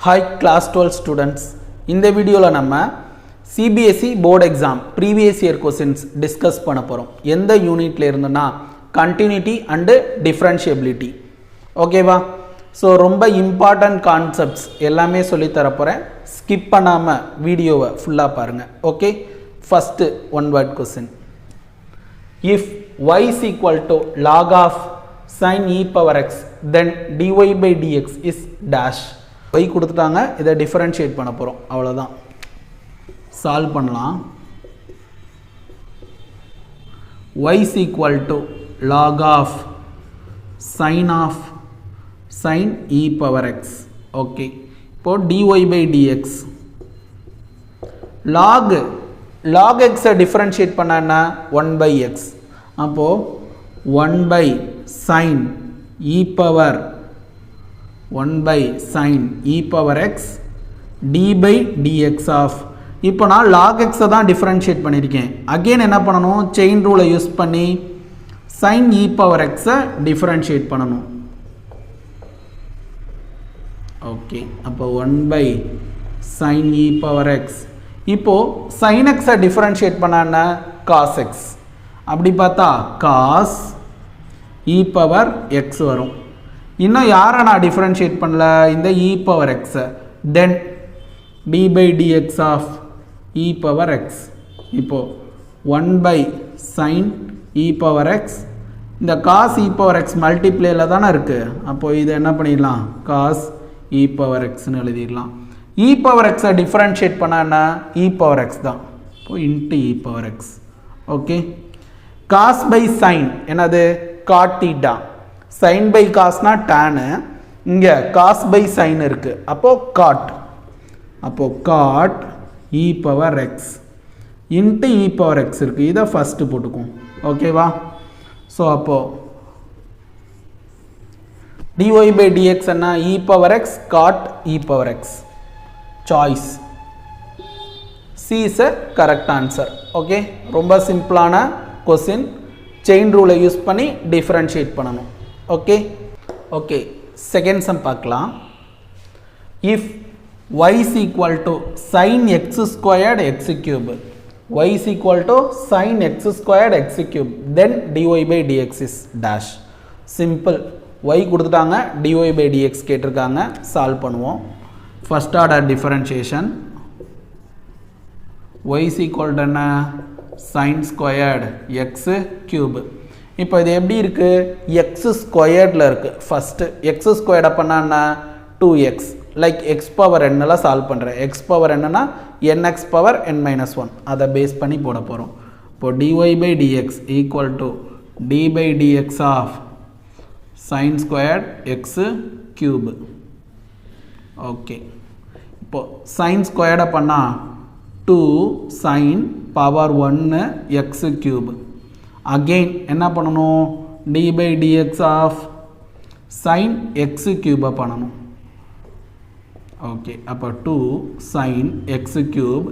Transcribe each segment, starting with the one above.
Hi class 12 students. In this video நம்ம CBSE board exam previous year questions discuss பண்ண போறோம். எந்த யூனிட்ல இருந்துனா continuity and differentiability. ஓகேவா? So ரொம்ப important concepts எல்லாமே சொல்லி தர போறேன். skip பண்ணாம வீடியோவை ஃபுல்லா பாருங்க. Okay? First one word question. If y is equal to log of sin e power x then dy by dx is dash. y கொடுத்துட்டாங்க, இதை டிஃபரன்ஷியேட் பண்ண போறோம், அவ்வளவுதான். சால்வ் பண்ணலாம். y is equal to log of sin e power x. Okay, இப்போ dy by dx log x differentiate பண்ணா 1 by x. அப்போ 1 by sin e power 1 by sin e power x d by dx of, இப்போ நான் log x தான் differentiate பண்ணியிருக்கேன். Again என்ன பண்ணணும், chain ரூலை யூஸ் பண்ணி sin e power x differentiate பண்ணணும். ஓகே, அப்போ 1 by sin e power x. இப்போ sin x டிஃபரன்ஷியேட் பண்ணா cos x. அப்படி பார்த்தா cos e power x வரும். இன்னும் யாரை நான் டிஃபரன்ஷியேட் பண்ணல, இந்த e power x. then d by dx of e power x. இப்போ 1 by sin e power x, இந்த cos e power x மல்டிப்ளேல தானே இருக்கு. அப்போ இது என்ன பண்ணிடலாம், cos e power x ன்னு எழுதிடலாம். e power x டிஃபரன்ஷியேட் பண்ணா e power x தான். இப்போ into e power x. Okay, cos by sin என்னது, cot theta. sin by cos னா tan, இங்க cos by sin இருக்கு, அப்போ cot. அப்போ cot e power x into e power x இருக்கு, இதை ஃபர்ஸ்ட் போட்டுக்கும். ஓகேவா? ஸோ அப்போ dy by dx என்ன, e power x cot e power x. Choice C is a correct answer. Okay, ரொம்ப சிம்பிளான கொஸ்டின். செயின் ரூலை யூஸ் பண்ணி டிஃபரன்ஷியேட் பண்ணணும். ஓகே ஓகே, செகண்ட் சம் பார்க்கலாம். If y is equal to sin x squared x cube, y is equal to sin x squared x cube, then dy by dx is dash. Simple, y கொடுத்துட்டாங்க, dy by dx கேட்டிருக்காங்க, solve பண்ணுவோம். First order differentiation. y is equal to என்ன, sin squared x cube. இப்போ இது எப்படி இருக்கு, x ஸ்கொயர்டில் இருக்கு. First x ஸ்கொயர்டை பண்ணா 2x, லைக் x பவர் என்னெல்லாம் சால்வ் பண்ணுறேன். x பவர் என்னன்னா nx பவர் n minus 1, அதை பேஸ் பண்ணி போட போகிறோம். இப்போ dy by dx equal to d by dx of sin squared x cube. Okay, இப்போ sin ஸ்கொயர்டை பண்ணால் 2 sin power 1 x cube. Again என்ன பண்ணணும், d by dx of sin x cube பண்ணணும். ஓகே, அப்போ 2 sin x cube,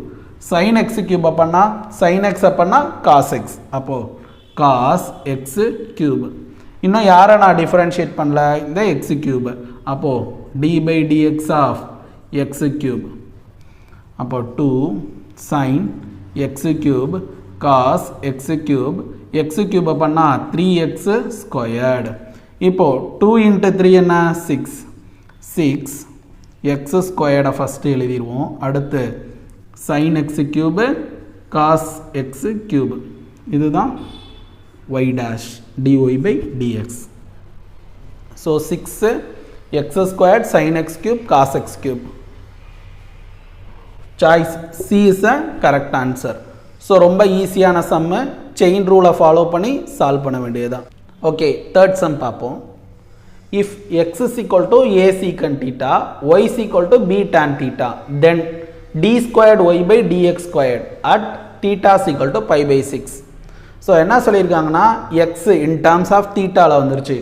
sin x cube பண்ணால் sin x பண்ணால் cos x, அப்போ cos x cube. இன்னும் யாரை நான் டிஃபரன்ஷியேட் பண்ணல, இந்த x cube. அப்போ d by dx of x cube. அப்போ 2 sin x cube cos x cube, x cube பண்ணா 3x squared. இப்போ 2 into 3 என்ன, 6 x squared ஃபர்ஸ்ட் எழுதிடுவோம். அடுத்து sin x cube cos x cube, இதுதான் y dash dy by dx. so 6 x squared sin x cube cos x cube. Choice C is a correct answer. So ரொம்ப ஈஸியான சம்மு, chain ரூலை follow பண்ணி solve பண்ண வேண்டியதுதான். Okay, third sum பார்ப்போம். If x is equal to a secant theta, y is equal to b tan theta, then d squared y by dx squared at theta is equal to pi by 6. So என்ன சொல்லியிருக்காங்கன்னா, x in terms of thetaவில் வந்துருச்சு,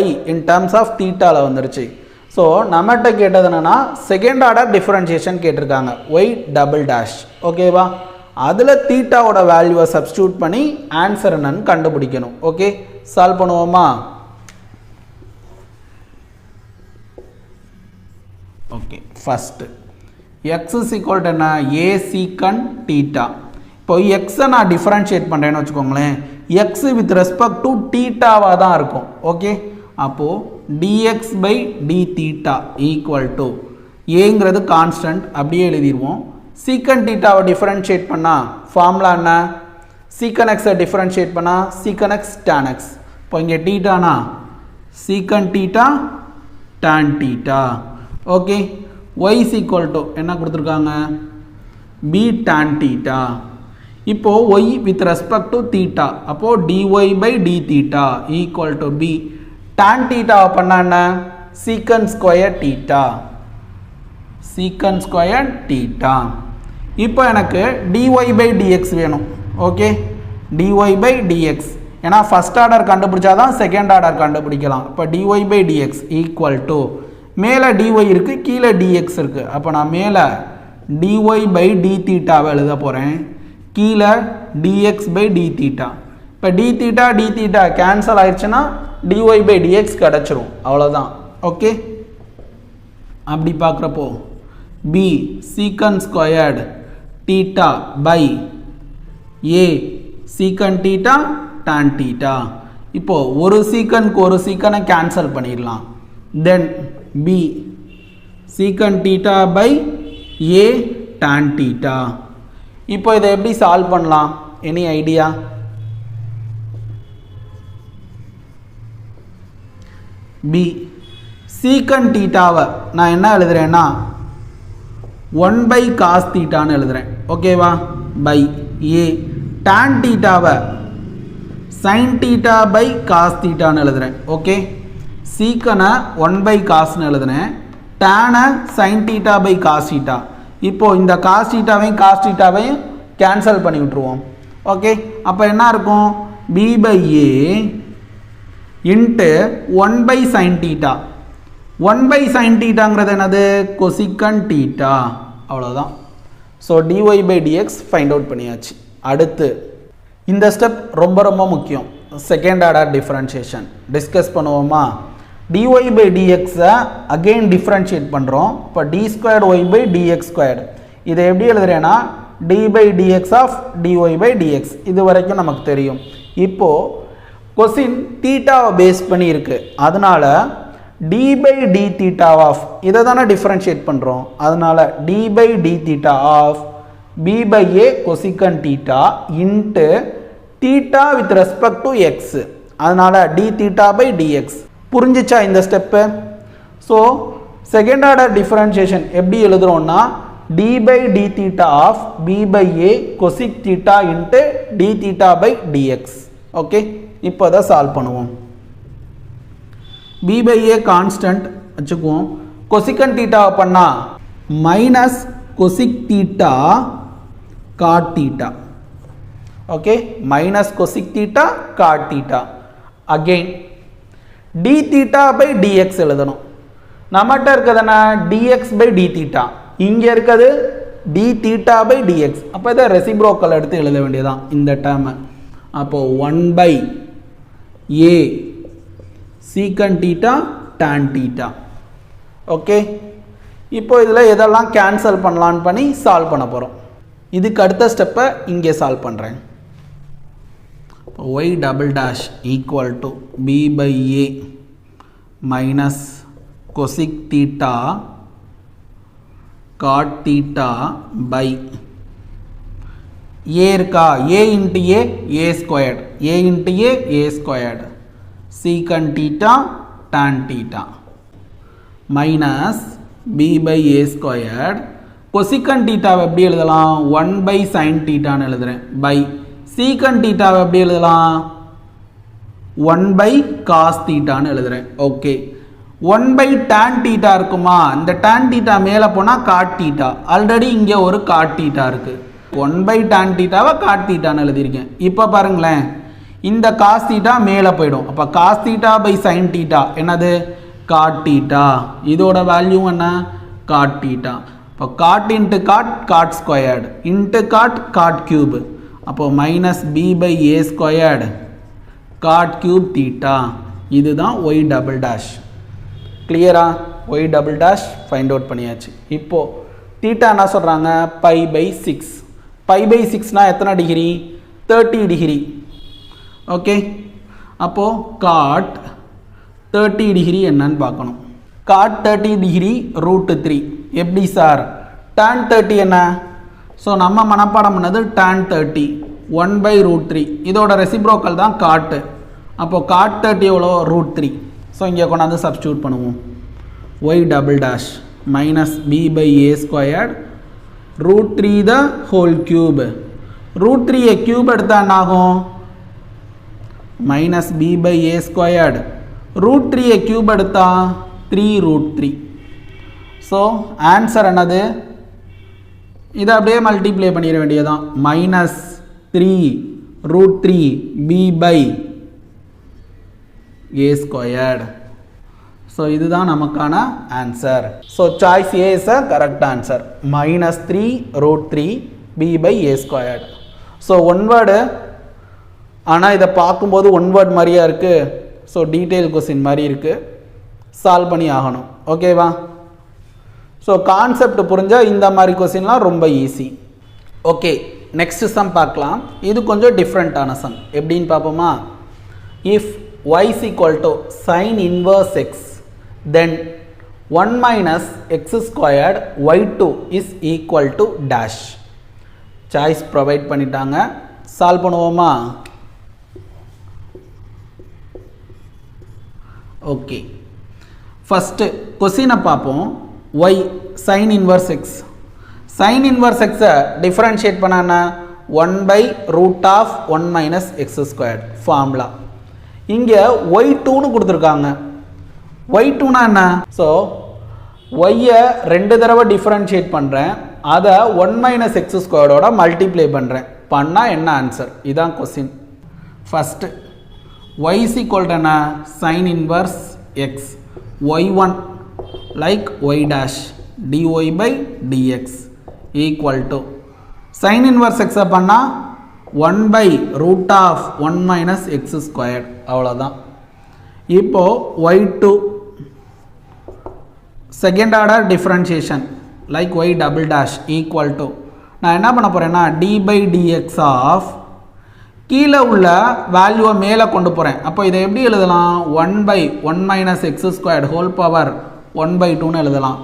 y in terms of thetaவில் வந்துருச்சு. So நம்மகிட்ட கேட்டது என்னன்னா, second order differentiation கேட்டிருக்காங்க, y double dash. ஓகேவா? அதில் தீட்டாவோட வேல்யூவை சப்ஸ்டியூட் பண்ணி ஆன்சர் என்னன்னு கண்டுபிடிக்கணும். ஓகே, சால்வ் பண்ணுவோமா? Okay first x is equal to என்ன a secant theta. இப்போ x நான் டிஃபரன்ஷியேட் பண்ணுறேன்னு வச்சுக்கோங்களேன், x with respect to தீட்டாவாக தான் இருக்கும். ஓகே, அப்போது dx by d theta equal to ஏங்கிறது கான்ஸ்டன்ட் அப்படியே எழுதிடுவோம். secant thetaவை டிஃபரன்ஷியேட் பண்ணால் ஃபார்முலா என்ன, secant x டிஃபரன்ஷியேட் பண்ணால் secant x tan x. இப்போ இங்கே தீட்டானா secant theta tan theta. Okay, y is equal to என்ன கொடுத்துருக்காங்க b tan theta. இப்போ y with respect to theta, அப்போ dy by d theta equal to b tan theta பண்ணா என்ன secant square theta, secant square theta. இப்போ எனக்கு dy by dx வேணும். Okay, dy by dx ஏன்னா ஃபர்ஸ்ட் ஆர்டர் கண்டுபிடிச்சாதான் செகண்ட் ஆர்டர் கண்டுபிடிக்கலாம். இப்போ dy by dx equal to மேலே dy இருக்குது கீழே dx இருக்குது. அப்போ நான் மேலே dy by d தீட்டாவை எழுத போகிறேன், கீழே dx by d தீட்டா. இப்போ d theta d theta cancel ஆயிடுச்சுன்னா dy by dx கிடச்சிரும், அவ்வளோதான். ஓகே, அப்படி பார்க்குறப்போ b secant squared theta by a secant theta tan theta. இப்போ ஒரு சீக்கனுக்கு ஒரு சீக்கனை கேன்சல் பண்ணிடலாம். தென் b secant theta by a tan theta. இப்போ இதை எப்படி சால்வ் பண்ணலாம், எனி ஐடியா? b secant thetaவை நான் என்ன எழுதுறேன்னா 1 by cos thetaன்னு எழுதுறேன். ஓகேவா, by a tan thetaவை sin theta by cos thetaன்னு எழுதுறேன். ஓகே, சீக்கனை 1 by cosன்னு எழுதுனேன், tan sin theta by cos theta. இப்போ இந்த cos thetaவையும் cos thetaவையும் கேன்சல் பண்ணி விட்டுருவோம். ஓகே, அப்போ என்ன இருக்கும் b by a into 1 by sin theta. 1 by sin thetaங்கிறது என்னது cosecant theta, அவ்வளோதான். So dy by dx find out பண்ணியாச்சு. அடுத்து இந்த ஸ்டெப் ரொம்ப ரொம்ப முக்கியம், செகண்ட் ஆர்டர் டிஃபரன்ஷியேஷன் டிஸ்கஸ் பண்ணுவோமா. dy by dx again differentiate பண்ணுறோம். இப்போ d squared y by dx squared இதை எப்படி எழுதுறேன்னா d by dx of dy by dx. இது வரைக்கும் நமக்கு தெரியும். இப்போது கொசின் தீட்டாவை பேஸ் பண்ணி இருக்கு, அதனால d by d theta of இதை தானே டிஃபரன்ஷியேட் பண்ணுறோம், அதனால d by d theta of b by a cosecant theta into theta with respect to x, அதனால d theta by dx. புரிஞ்சிச்சா இந்த step? So second order differentiation எப்படி எழுதுறோம்னா d by d theta of b by a cosec theta into d theta by dx. Okay, இப்போ அதை solve பண்ணுவோம். b by a constant வச்சுக்குவோம், cosecant theta பண்ணா minus cosec theta cot theta. Okay, minus cosec theta cot theta. Again d theta by dx எழுதணும். நம்மகிட்ட இருக்கிறதுனா dx by d theta, இங்கே இருக்கிறது d theta by dx. அப்போ இதை ரெசிப்ரோக்கல் எடுத்து எழுத வேண்டியதான் இந்த டேர்மை. அப்போது 1 by a secant theta tan theta. Okay, இப்போ இதில் எதெல்லாம் கேன்சல் பண்ணலான்னு பண்ணி சால்வ் பண்ண போகிறோம். இதுக்கு அடுத்த ஸ்டெப்பை இங்கே சால்வ் பண்ணுறேன். y double dash equal to b by a minus cosec theta cot theta by a இருக்கா, a into a squared, a into a squared secant theta tan theta minus b by a squared cosecant theta எப்படி எழுதலாம் 1 by sin theta ன்னு எழுதுறேன், by secant theta எப்படி எழுதலாம் 1 by cos theta ன்னு எழுதுறேன். Okay, 1 by tan theta இருக்குமா, இந்த tan theta மேலே போனால் cot theta, ஆல்ரெடி இங்கே ஒரு cot theta இருக்கு. 1 by tan thetaவை cot theta ன்னு எழுதியிருக்கேன். இப்போ பாருங்களேன், இந்த cos theta மேலே போயிடும். அப்போ cos theta by sin theta என்னது cot theta, இதோட வேல்யூ என்ன cot theta. இப்போ cot into cot cot squared into cot cot cube. அப்போ minus b by a squared cot cube theta. இதுதான் y double dash. கிளியரா? y double dash find out பண்ணியாச்சு. இப்போது theta என்ன சொல்கிறாங்க, π/6. π/6னா எத்தனை டிகிரி, 30 டிகிரி. ஓகே, அப்போது காட் 30 டிகிரி என்னன்னு பார்க்கணும். Cot 30 degree √3. எப்படி சார், tan 30 என்ன, ஸோ நம்ம மனப்பாடம் பண்ணது tan 30 1/√3. இதோட ரெசிப்ரோக்கல் தான் காட்டு. அப்போது காட் 30 எவ்வளோ, √3. ஸோ இங்கே கொண்டாந்து சப்ஸ்டியூட் பண்ணுவோம். y double dash minus b/a² √3 the whole cube. √3 cube எடுத்தால் என்ன ஆகும், மைனஸ் b/a². √3 கியூப் எடுத்தால் 3√3. ஸோ ஆன்சர் என்னது, இதை அப்படியே மல்டிப்ளை பண்ணிட வேண்டியதான். Minus 3√3 b/a². ஸோ இதுதான் நமக்கான answer. So choice A is a correct answer. Minus 3√3 b/a². So one word, ஆனால் இதை பார்க்கும்போது ஒன் வேர்ட் மாதிரியா இருக்குது. ஸோ டீட்டெயில் கொஸ்டின் மாதிரி இருக்குது, சால்வ் பண்ணி ஆகணும். ஓகேவா? ஸோ கான்செப்ட் புரிஞ்சால் இந்த மாதிரி கொஸ்டின்லாம் ரொம்ப ஈஸி. ஓகே, நெக்ஸ்ட் சம் பார்க்கலாம். இது கொஞ்சம் டிஃப்ரெண்ட்டான சம். எப்படின்னு பார்ப்போமா. If y is equal to sin inverse x, then 1 minus x squared y2 is equal to dash. Choice provide பண்ணிட்டாங்க, சால்வ் பண்ணுவோமா. ஓகே, ஃபஸ்ட்டு கொஸ்டினை பார்ப்போம். y sin inverse x. sin inverse x-ஐ டிஃப்ரென்ஷியேட் பண்ணான்னா 1/√1 minus x squared ஃபார்முலா. இங்கே y2ன்னு கொடுத்துருக்காங்க. y2னா என்ன, so y-ஐ 2 தடவை டிஃப்ரென்ஷியேட் பண்ணுறேன், அதை 1 minus x ஸ்கொயர்டோட மல்டிப்ளை பண்ணுறேன். பண்ணால் என்ன ஆன்சர், இதுதான் question. First y is equal to என்ன, sin inverse x, y1 like y dash dy/dx equal to sin inverse x பண்ணால் 1/√1 minus x squared. அவ்வளோதான். இப்போது y2 second order differentiation like y double dash equal to, நான் என்ன பண்ண போகிறேன்னா d/dx of, கீழே உள்ள வேல்யூவை மேலே கொண்டு போகிறேன். அப்போ இதை எப்படி எழுதலாம், 1/1 minus x squared whole power 1/2ன்னு எழுதலாம்.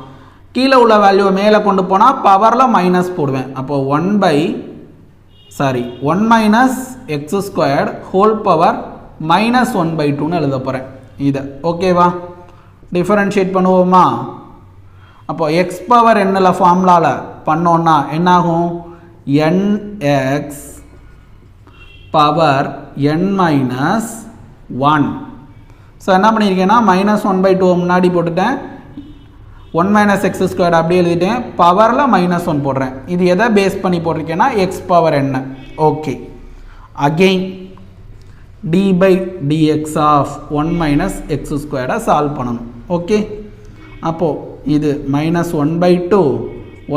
கீழே உள்ள வேல்யூவை மேலே கொண்டு போனால் பவரில் மைனஸ் போடுவேன். அப்போ 1 minus x squared whole power minus 1/2ன்னு எழுத போகிறேன். இதை ஓகேவா, டிஃபரன்ஷியேட் பண்ணுவோமா. அப்போ x பவர் என்னல ஃபார்முலாவில் பண்ணோன்னா என்னாகும், nx power n minus 1. So என்ன பண்ணியிருக்கேன்னா மைனஸ் 1/2 முன்னாடி போட்டுட்டேன், 1 minus x squared அப்படியே எழுதிட்டேன், பவரில் மைனஸ் 1 போடுறேன். இது எதை பேஸ் பண்ணி போட்டிருக்கேன்னா x பவர் என்ன. Okay, again d/dx of 1 minus x squared solve பண்ணணும். ஓகே, அப்போது இது minus 1/2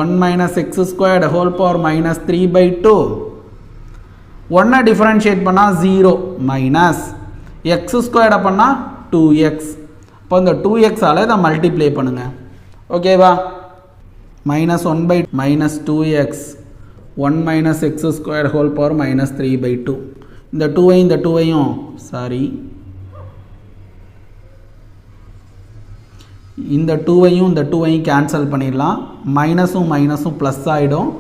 1 minus x squared whole power minus 3/2. 1 differentiate பண்ணால் 0 மைனஸ் x ஸ்கொயர்டை பண்ணால் 2x. இப்போ இந்த 2x-ஆல் இதை மல்டிப்ளை பண்ணுங்கள். ஓகேவா, minus 1 minus 2x 1 minus x squared whole power minus 3/2. இந்த 2ஐயும் இந்த 2ஐயும் இந்த 2ஐயும் இந்த 2ஐயும் கேன்சல் பண்ணிடலாம். மைனஸும் மைனஸும் ப்ளஸ் ஆகிடும்.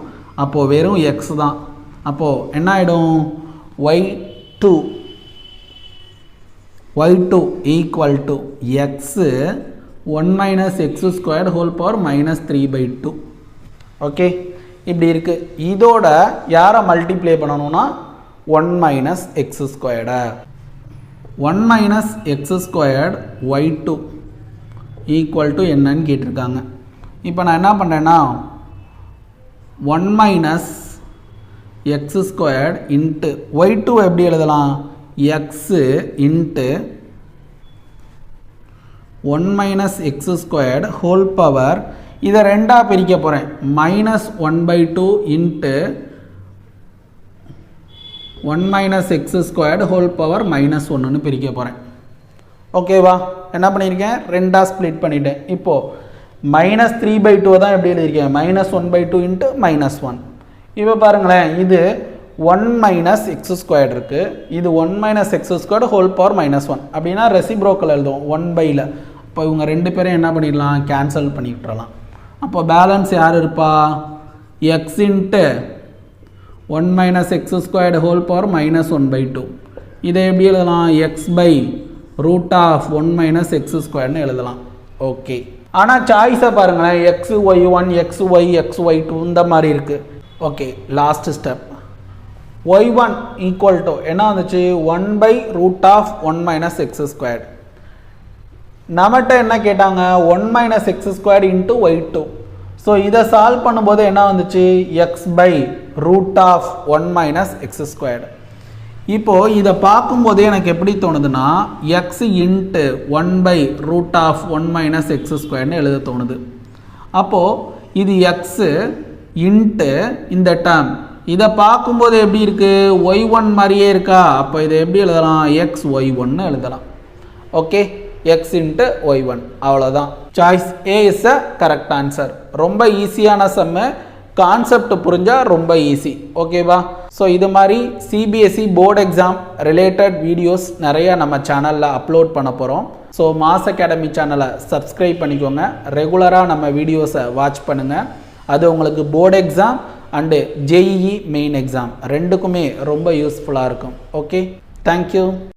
அப்போது வெறும் x தான். அப்போது என்ன ஆகிடும், y2 equal to x 1 minus x squared whole power minus 3/2. Okay, இப்படி இருக்குது. இதோட யாரை மல்டிப்ளை பண்ணணும்னா 1 minus x squared. 1 minus x squared y2 equal to என்னன்னு கேட்டிருக்காங்க. இப்போ நான் என்ன பண்ணுறேன்னா 1 minus x squared into y2 எப்படி எழுதலாம், x into 1 minus x squared whole power, இதை ரெண்டாக பிரிக்க போகிறேன், minus 1/2 into 1 minus x squared whole power minus 1ன்னு பிரிக்க போகிறேன். ஓகேவா? என்ன பண்ணியிருக்கேன், ரெண்டாக ஸ்ப்ளிட் பண்ணிட்டேன். இப்போது -3/2 தான் எப்படி எழுதியிருக்கேன், -1/2 இன்ட்டு -1. இப்போ பாருங்களேன், இது 1 - x² இருக்குது, இது 1 - x² ஹோல் பவர் -1 அப்படின்னா ரெசிப்ரோக்கல் எழுதுவோம் 1/ல. இப்போ இவங்க ரெண்டு பேரும் என்ன பண்ணிடலாம், கேன்சல் பண்ணி விட்டுறலாம். அப்போ பேலன்ஸ் யார் இருப்பா, x into 1 - x² whole power -1/2. இதை எப்படி எழுதலாம், x/√1 - x²ன்னு எழுதலாம். ஓகே, ஆனால் சாய்ஸை பாருங்களேன், xy1 xy xy2 இந்த மாதிரி இருக்குது. Okay, last step y1 equal to என்ன வந்துச்சு, 1/√1 - x². நம்மகிட்ட என்ன கேட்டாங்க, 1 - x² இன்ட்டு y2. ஸோ இதை சால்வ் பண்ணும்போது என்ன வந்துச்சு, x/√1 - x². இப்போது இதை பார்க்கும்போது எனக்கு எப்படி தோணுதுன்னா, x இன்ட்டு 1/√1 - x²ன்னு எழுத தோணுது. அப்போது இது x இன்ட்டு இந்த டேர்ம், இதை பார்க்கும்போது எப்படி இருக்குது, y1 மாதிரியே இருக்கா. அப்போ இதை எப்படி எழுதலாம், xy1ன்னு எழுதலாம். ஓகே, x இன்ட்டு y1, அவ்வளோதான். Choice A is a correct answer. ரொம்ப ஈஸியான சம்மு, கான்செப்ட் புரிஞ்சால் ரொம்ப ஈஸி. ஓகேவா? ஸோ இது மாதிரி CBSE board exam related videos நிறையா நம்ம சேனலில் அப்லோட் பண்ண போகிறோம். ஸோ மாஸ் அகாடமி சேனலை சப்ஸ்கிரைப் பண்ணிக்கோங்க, ரெகுலராக நம்ம வீடியோஸை வாட்ச் பண்ணுங்கள். அது உங்களுக்கு board exam and JEE main exam ரெண்டுக்குமே ரொம்ப யூஸ்ஃபுல்லாக இருக்கும். Okay, thank you.